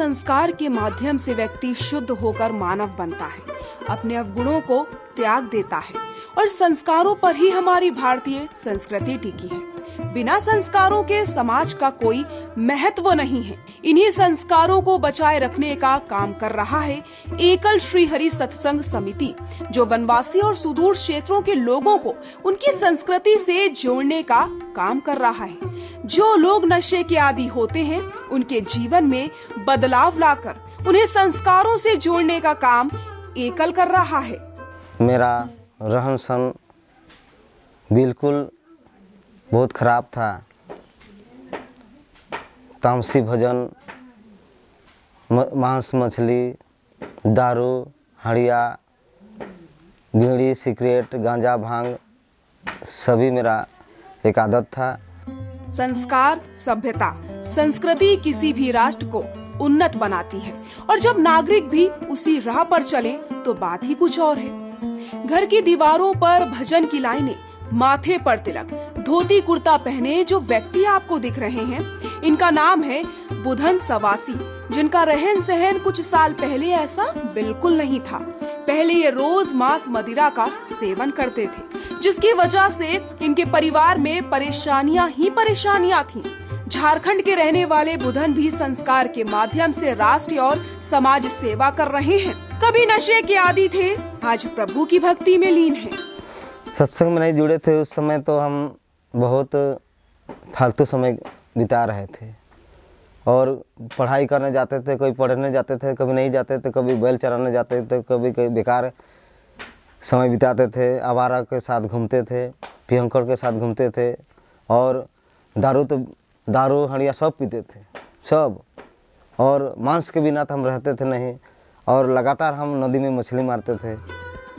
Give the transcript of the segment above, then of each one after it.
संस्कार के माध्यम से व्यक्ति शुद्ध होकर मानव बनता है, अपने अवगुणों को त्याग देता है और संस्कारों पर ही हमारी भारतीय संस्कृति टिकी है। बिना संस्कारों के समाज का कोई महत्व नहीं है। इन्हीं संस्कारों को बचाए रखने का काम कर रहा है एकल श्री हरि सत्संग समिति, जो वनवासी और सुदूर क्षेत्रों के लोगों को उनकी संस्कृति से जोड़ने का काम कर रहा है। जो लोग नशे के आदी होते हैं, उनके जीवन में बदलाव लाकर उन्हें संस्कारों से जोड़ने का काम एकल कर रहा है। मेरा रहन सहन बिल्कुल बहुत खराब था। तामसी भोजन, मांस मछली, दारू, हड़िया, बीड़ी, सिगरेट, गांजा, भांग सभी मेरा एक आदत था। संस्कार, सभ्यता, संस्कृति किसी भी राष्ट्र को उन्नत बनाती है और जब नागरिक भी उसी राह पर चले तो बात ही कुछ और है। घर की दीवारों पर भजन की लाइनें, माथे पर तिलक, धोती कुर्ता पहने जो व्यक्ति आपको दिख रहे हैं, इनका नाम है बुधन सवासी, जिनका रहन सहन कुछ साल पहले ऐसा बिल्कुल नहीं था। पहले ये रोज मांस मदिरा का सेवन करते थे, जिसकी वजह से इनके परिवार में परेशानियां ही परेशानियां थीं। झारखंड के रहने वाले बुधन भी संस्कार के माध्यम से राष्ट्र और समाज सेवा कर रहे हैं। कभी नशे के आदी थे, आज प्रभु की भक्ति में लीन हैं। सत्संग में नहीं जुड़े थे उस समय तो हम बहुत फालतू समय बिता रहे थे और पढ़ाई करने जाते थे, कोई पढ़ने जाते थे, कभी नहीं जाते थे, कभी बैल चराने जाते थे, कभी कभी बेकार समय बिताते थे, आवारा के साथ घूमते थे, पियंकर के साथ घूमते थे और दारू हड़िया सब पीते थे सब, और मांस के बिना तो हम रहते थे नहीं और लगातार हम नदी में मछली मारते थे।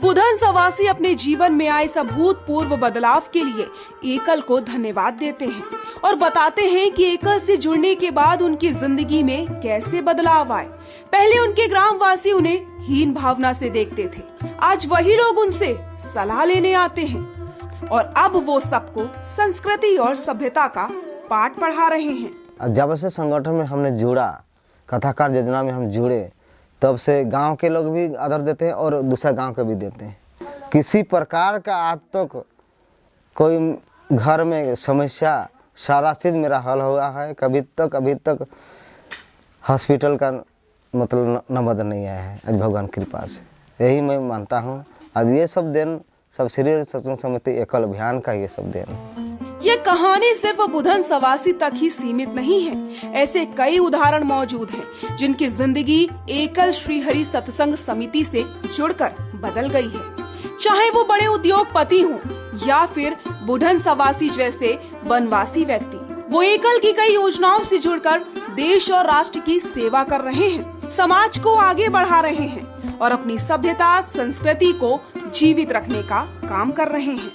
बुधन सवासी अपने जीवन में आए इस अभूतपूर्व बदलाव के लिए एकल को धन्यवाद देते हैं और बताते हैं कि एकल से जुड़ने के बाद उनकी जिंदगी में कैसे बदलाव आए। पहले उनके ग्रामवासी उन्हें हीन भावना से देखते थे, आज वही लोग उनसे सलाह लेने आते हैं और अब वो सबको संस्कृति और सभ्यता का पाठ पढ़ा रहे हैं। जब से संगठन में हमने जुड़ा, कथाकार योजना में हम जुड़े, तब से गांव के लोग भी आदर देते हैं और दूसरा गांव के भी देते हैं। किसी प्रकार का आज तक कोई घर में समस्या, सारा चीज़ मेरा हल हुआ है। अभी तक हॉस्पिटल का मतलब नंबर नहीं आया है, आज भगवान की कृपा से। यही मैं मानता हूँ। आज ये सब देन सब श्री हरि सत्संग समिति एकल अभियान का ये सब देन। ये कहानी सिर्फ बुधन सवासी तक ही सीमित नहीं है। ऐसे कई उदाहरण मौजूद हैं जिनकी जिंदगी एकल श्री हरि सत्संग समिति से जुड़कर बदल गई है। चाहे वो बड़े उद्योगपति हों या फिर बुधन सवासी जैसे वनवासी व्यक्ति, वो एकल की कई योजनाओं से जुड़कर देश और राष्ट्र की सेवा कर रहे हैं, समाज को आगे बढ़ा रहे हैं और अपनी सभ्यता संस्कृति को जीवित रखने का काम कर रहे हैं।